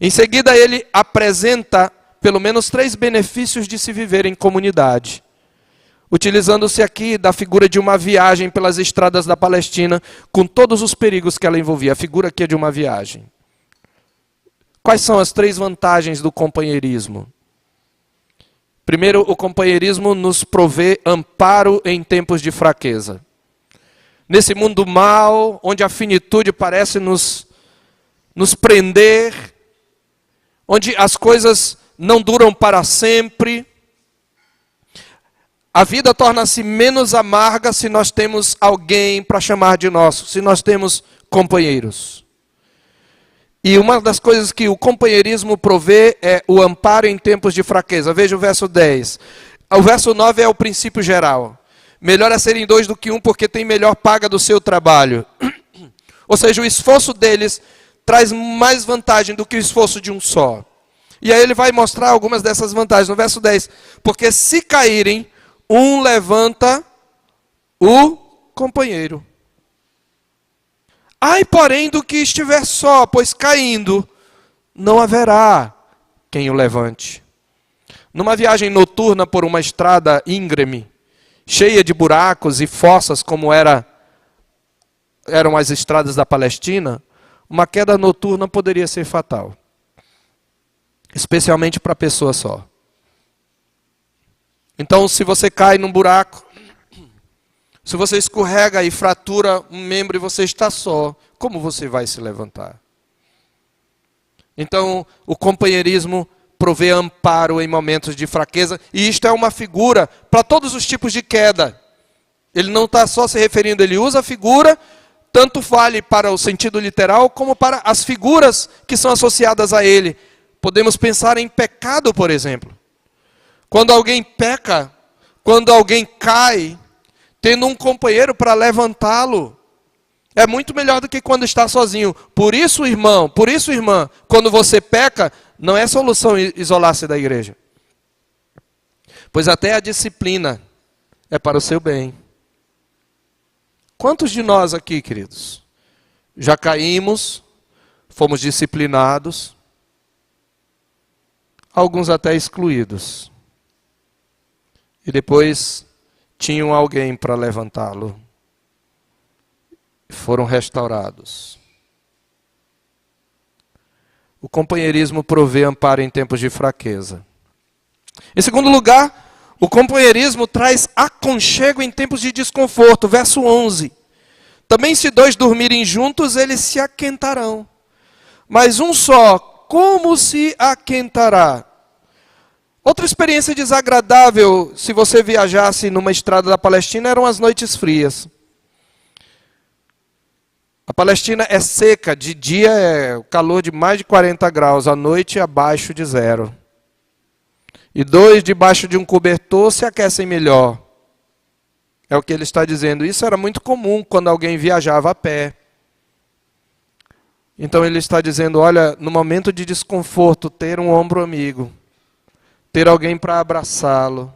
Em seguida ele apresenta pelo menos 3 benefícios de se viver em comunidade, utilizando-se aqui da figura de uma viagem pelas estradas da Palestina, com todos os perigos que ela envolvia. A figura aqui é de uma viagem. Quais são as 3 vantagens do companheirismo? Primeiro, o companheirismo nos provê amparo em tempos de fraqueza. Nesse mundo mau, onde a finitude parece nos prender, onde as coisas não duram para sempre, a vida torna-se menos amarga se nós temos alguém para chamar de nosso, se nós temos companheiros. E uma das coisas que o companheirismo provê é o amparo em tempos de fraqueza. Veja o verso 10. O verso 9 é o princípio geral. Melhor é serem 2 do que 1, porque tem melhor paga do seu trabalho. Ou seja, o esforço deles traz mais vantagem do que o esforço de um só. E aí ele vai mostrar algumas dessas vantagens. No verso 10. Porque se caírem, um levanta o companheiro. Ai, porém, do que estiver só, pois caindo, não haverá quem o levante. Numa viagem noturna por uma estrada íngreme, cheia de buracos e fossas, como eram as estradas da Palestina, uma queda noturna poderia ser fatal. Especialmente para a pessoa só. Então, se você cai num buraco, se você escorrega e fratura um membro e você está só, como você vai se levantar? Então, o companheirismo provê amparo em momentos de fraqueza, e isto é uma figura para todos os tipos de queda. Ele não está só se referindo, ele usa a figura, tanto vale para o sentido literal, como para as figuras que são associadas a ele. Podemos pensar em pecado, por exemplo. Quando alguém peca, quando alguém cai, tendo um companheiro para levantá-lo, é muito melhor do que quando está sozinho. Por isso, irmão, por isso, irmã, quando você peca, não é solução isolar-se da igreja. Pois até a disciplina é para o seu bem. Quantos de nós aqui, queridos, já caímos, fomos disciplinados, alguns até excluídos, e depois tinham alguém para levantá-lo. Foram restaurados. O companheirismo provê amparo em tempos de fraqueza. Em segundo lugar, o companheirismo traz aconchego em tempos de desconforto. Verso 11. Também se 2 dormirem juntos, eles se aquentarão. Mas um só, como se aquentará? Outra experiência desagradável, se você viajasse numa estrada da Palestina, eram as noites frias. A Palestina é seca, de dia é o calor de mais de 40 graus, à noite abaixo de 0. E 2 debaixo de um cobertor se aquecem melhor. É o que ele está dizendo. Isso era muito comum quando alguém viajava a pé. Então ele está dizendo, olha, no momento de desconforto, ter um ombro amigo, ter alguém para abraçá-lo,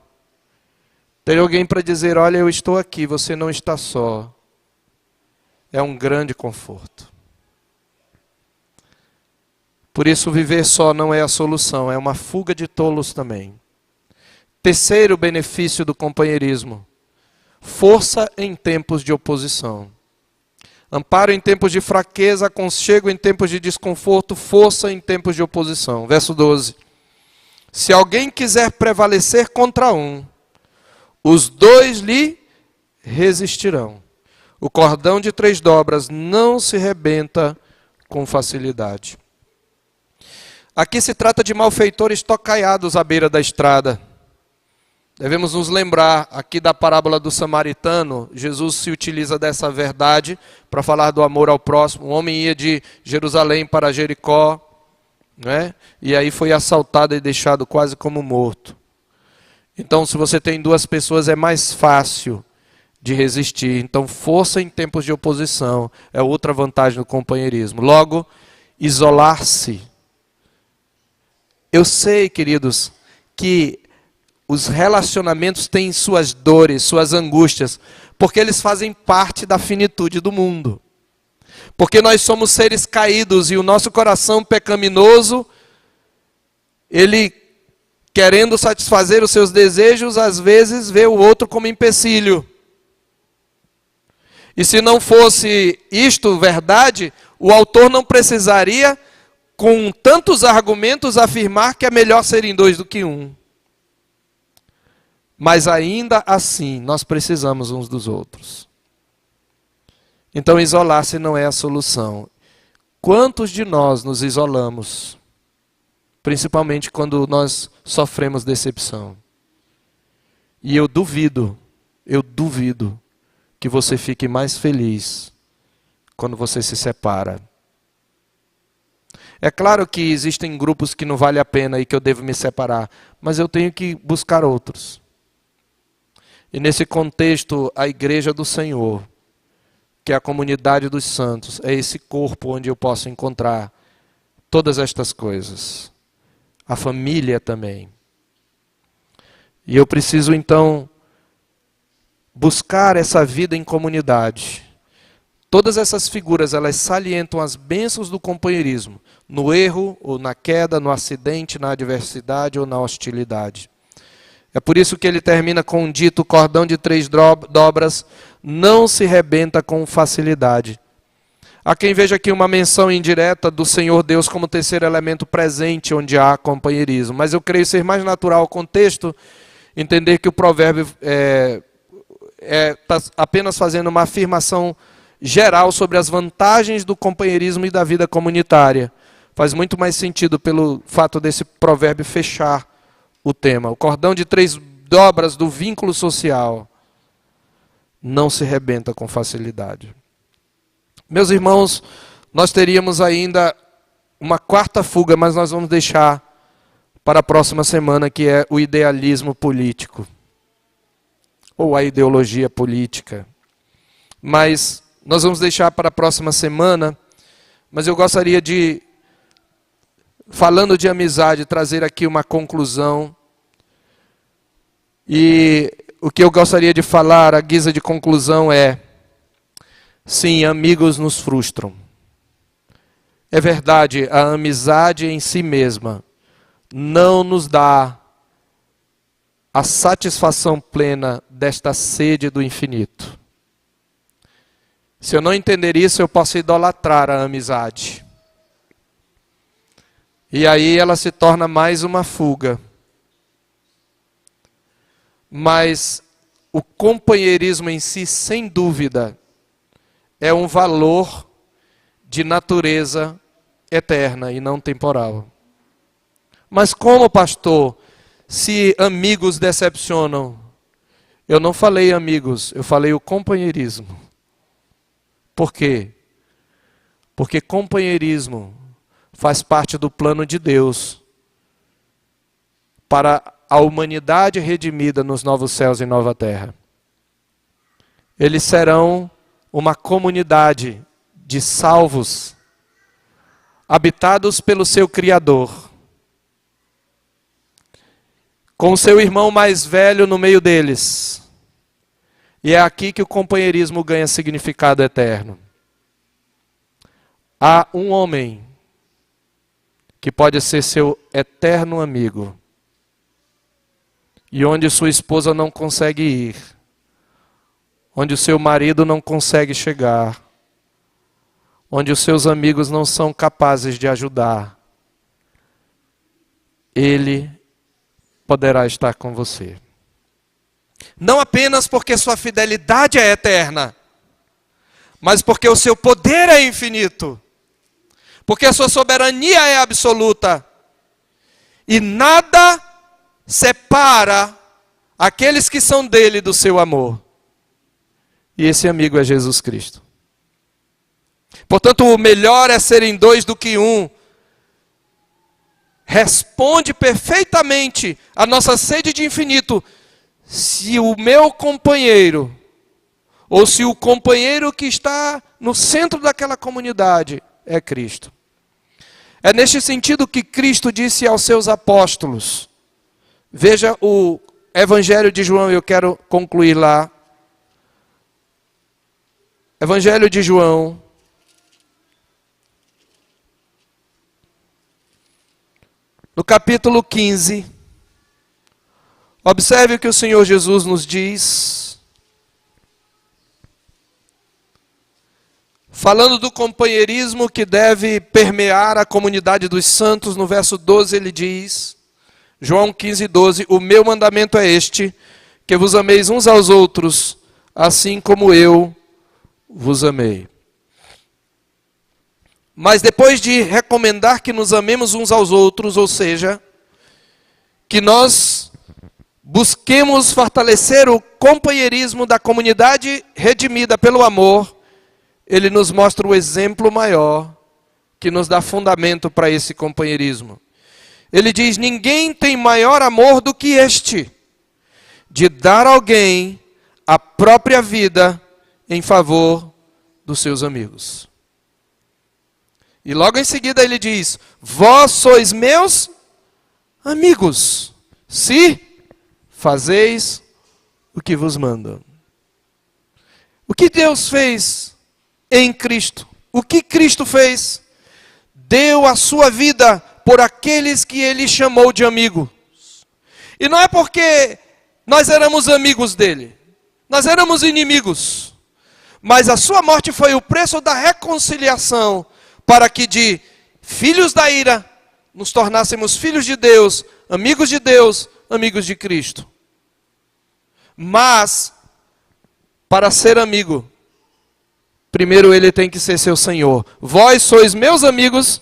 ter alguém para dizer, olha, eu estou aqui, você não está só. É um grande conforto. Por isso, viver só não é a solução, é uma fuga de tolos também. Terceiro benefício do companheirismo: força em tempos de oposição. Amparo em tempos de fraqueza, aconchego em tempos de desconforto, força em tempos de oposição. Verso 12. Se alguém quiser prevalecer contra um, os 2 lhe resistirão. O cordão de 3 dobras não se rebenta com facilidade. Aqui se trata de malfeitores tocaiados à beira da estrada. Devemos nos lembrar aqui da parábola do samaritano. Jesus se utiliza dessa verdade para falar do amor ao próximo. Um homem ia de Jerusalém para Jericó, né? E aí foi assaltado e deixado quase como morto. Então, se você tem duas pessoas, é mais fácil de resistir. Então, força em tempos de oposição é outra vantagem do companheirismo. Logo, isolar-se. Eu sei, queridos, que os relacionamentos têm suas dores, suas angústias, porque eles fazem parte da finitude do mundo. Porque nós somos seres caídos e o nosso coração pecaminoso, ele, querendo satisfazer os seus desejos, às vezes vê o outro como empecilho. E se não fosse isto verdade, o autor não precisaria, com tantos argumentos, afirmar que é melhor serem dois do que um. Mas ainda assim, nós precisamos uns dos outros. Então, isolar-se não é a solução. Quantos de nós nos isolamos? Principalmente quando nós sofremos decepção. E eu duvido que você fique mais feliz quando você se separa. É claro que existem grupos que não vale a pena e que eu devo me separar, mas eu tenho que buscar outros. E nesse contexto, a igreja do Senhor, que é a comunidade dos santos, é esse corpo onde eu posso encontrar todas estas coisas. A família também. E eu preciso então buscar essa vida em comunidade. Todas essas figuras, elas salientam as bênçãos do companheirismo, no erro, ou na queda, no acidente, na adversidade ou na hostilidade. É por isso que ele termina com um dito: cordão de 3 dobras não se rebenta com facilidade. Há quem veja aqui uma menção indireta do Senhor Deus como terceiro elemento presente onde há companheirismo. Mas eu creio ser mais natural o contexto, entender que o provérbio está apenas fazendo uma afirmação geral sobre as vantagens do companheirismo e da vida comunitária. Faz muito mais sentido pelo fato desse provérbio fechar o tema. O cordão de 3 dobras do vínculo social não se rebenta com facilidade. Meus irmãos, nós teríamos ainda uma quarta fuga, mas nós vamos deixar para a próxima semana, que é o idealismo político, ou a ideologia política. Mas nós vamos deixar para a próxima semana, mas eu gostaria de, falando de amizade, trazer aqui uma conclusão. E o que eu gostaria de falar, a guisa de conclusão é: sim, amigos nos frustram. É verdade, a amizade em si mesma não nos dá a satisfação plena desta sede do infinito. Se eu não entender isso, eu posso idolatrar a amizade. E aí ela se torna mais uma fuga. Mas o companheirismo em si, sem dúvida, é um valor de natureza eterna e não temporal. Mas como, pastor, se amigos decepcionam? Eu não falei amigos, eu falei o companheirismo. Por quê? Porque companheirismo faz parte do plano de Deus para a humanidade redimida nos novos céus e nova terra. Eles serão uma comunidade de salvos, habitados pelo seu Criador, com o seu irmão mais velho no meio deles. E é aqui que o companheirismo ganha significado eterno. Há um homem que pode ser seu eterno amigo, e onde sua esposa não consegue ir, onde o seu marido não consegue chegar, onde os seus amigos não são capazes de ajudar, ele poderá estar com você. Não apenas porque sua fidelidade é eterna, mas porque o seu poder é infinito, porque a sua soberania é absoluta, e nada separa aqueles que são dele, do seu amor. E esse amigo é Jesus Cristo. Portanto, o melhor é serem dois do que um. Responde perfeitamente a nossa sede de infinito. Se o meu companheiro, ou se o companheiro que está no centro daquela comunidade é Cristo. É neste sentido que Cristo disse aos seus apóstolos. Veja o Evangelho de João, eu quero concluir lá. Evangelho de João. No capítulo 15. Observe o que o Senhor Jesus nos diz. Falando do companheirismo que deve permear a comunidade dos santos, no verso 12 ele diz, João 15, 12, o meu mandamento é este, que vos ameis uns aos outros, assim como eu vos amei. Mas depois de recomendar que nos amemos uns aos outros, ou seja, que nós busquemos fortalecer o companheirismo da comunidade redimida pelo amor, ele nos mostra o exemplo maior que nos dá fundamento para esse companheirismo. Ele diz, ninguém tem maior amor do que este, de dar a alguém a própria vida em favor dos seus amigos. E logo em seguida ele diz, vós sois meus amigos, se fazeis o que vos mando. O que Deus fez em Cristo? O que Cristo fez? Deu a sua vida por aqueles que ele chamou de amigos. E não é porque nós éramos amigos dele. Nós éramos inimigos. Mas a sua morte foi o preço da reconciliação para que de filhos da ira nos tornássemos filhos de Deus, amigos de Cristo. Mas, para ser amigo, primeiro ele tem que ser seu Senhor. Vós sois meus amigos,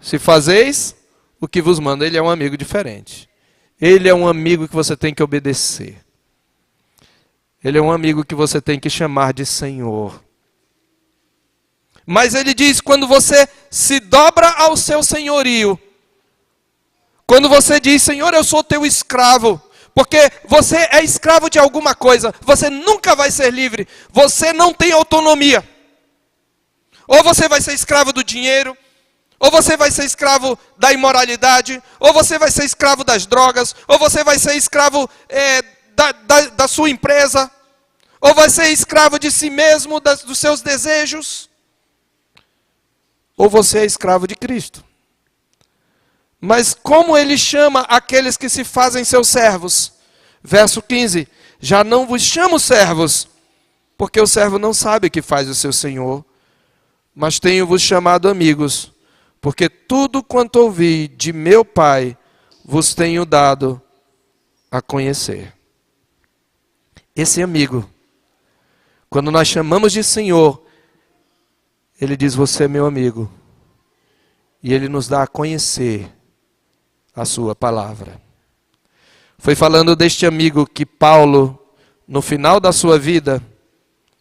se fazeis o que vos manda. Ele é um amigo diferente. Ele é um amigo que você tem que obedecer. Ele é um amigo que você tem que chamar de Senhor. Mas ele diz, quando você se dobra ao seu senhorio, quando você diz, Senhor, eu sou teu escravo, porque você é escravo de alguma coisa, você nunca vai ser livre, você não tem autonomia. Ou você vai ser escravo do dinheiro, ou você vai ser escravo da imoralidade, ou você vai ser escravo das drogas, ou você vai ser escravo da sua empresa, ou vai ser escravo de si mesmo, dos seus desejos, ou você é escravo de Cristo. Mas como ele chama aqueles que se fazem seus servos? Verso 15, já não vos chamo servos, porque o servo não sabe o que faz o seu senhor, mas tenho-vos chamado amigos, porque tudo quanto ouvi de meu Pai vos tenho dado a conhecer. Esse amigo, quando nós chamamos de Senhor, ele diz, você é meu amigo. E ele nos dá a conhecer a sua palavra. Foi falando deste amigo que Paulo, no final da sua vida,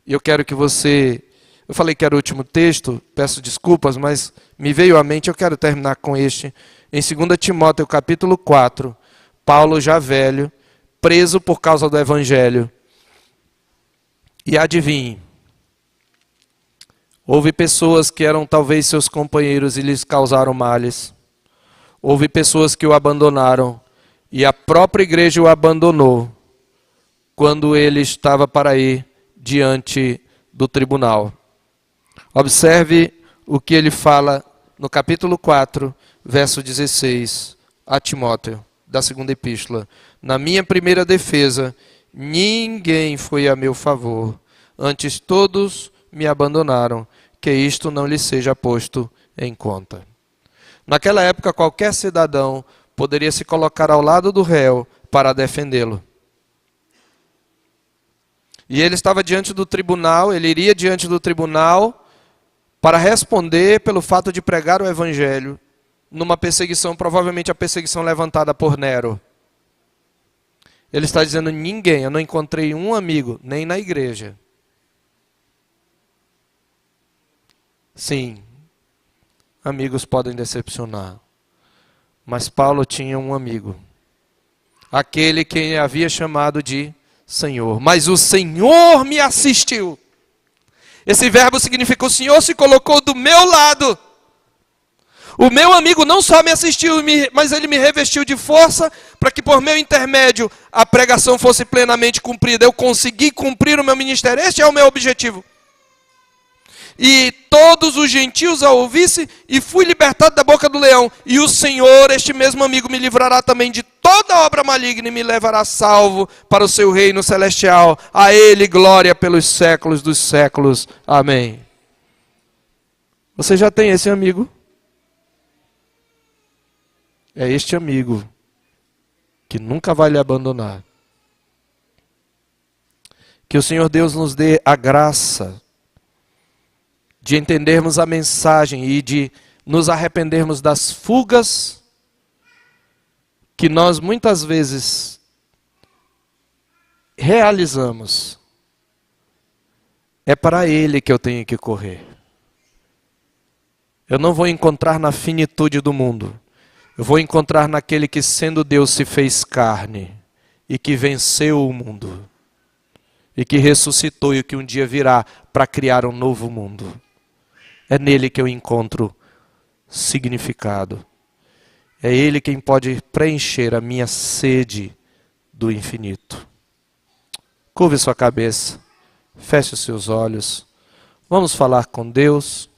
e eu quero que você... Eu falei que era o último texto, peço desculpas, mas me veio à mente, eu quero terminar com este. Em 2 Timóteo, capítulo 4, Paulo já velho, preso por causa do Evangelho. E adivinhe, houve pessoas que eram talvez seus companheiros e lhes causaram males. Houve pessoas que o abandonaram e a própria igreja o abandonou quando ele estava para ir diante do tribunal. Observe o que ele fala no capítulo 4, verso 16, a Timóteo, da segunda epístola. Na minha primeira defesa, ninguém foi a meu favor, antes todos me abandonaram, que isto não lhe seja posto em conta. Naquela época, qualquer cidadão poderia se colocar ao lado do réu para defendê-lo. E ele estava diante do tribunal, ele iria diante do tribunal para responder pelo fato de pregar o Evangelho numa perseguição, provavelmente a perseguição levantada por Nero. Ele está dizendo ninguém, eu não encontrei um amigo, nem na igreja. Sim, amigos podem decepcionar. Mas Paulo tinha um amigo. Aquele que havia chamado de Senhor. Mas o Senhor me assistiu. Esse verbo significa o Senhor se colocou do meu lado. O meu amigo não só me assistiu, mas ele me revestiu de força para que por meu intermédio a pregação fosse plenamente cumprida. Eu consegui cumprir o meu ministério. Este é o meu objetivo. E todos os gentios a ouvissem, e fui libertado da boca do leão. E o Senhor, este mesmo amigo, me livrará também de toda obra maligna e me levará salvo para o seu reino celestial. A Ele glória pelos séculos dos séculos. Amém. Você já tem esse amigo? É este amigo que nunca vai lhe abandonar. Que o Senhor Deus nos dê a graça de entendermos a mensagem e de nos arrependermos das fugas que nós muitas vezes realizamos. É para Ele que eu tenho que correr. Eu não vou encontrar na finitude do mundo. Eu vou encontrar naquele que, sendo Deus, se fez carne e que venceu o mundo e que ressuscitou e que um dia virá para criar um novo mundo. É nele que eu encontro significado. É Ele quem pode preencher a minha sede do infinito. Curve sua cabeça, feche os seus olhos. Vamos falar com Deus.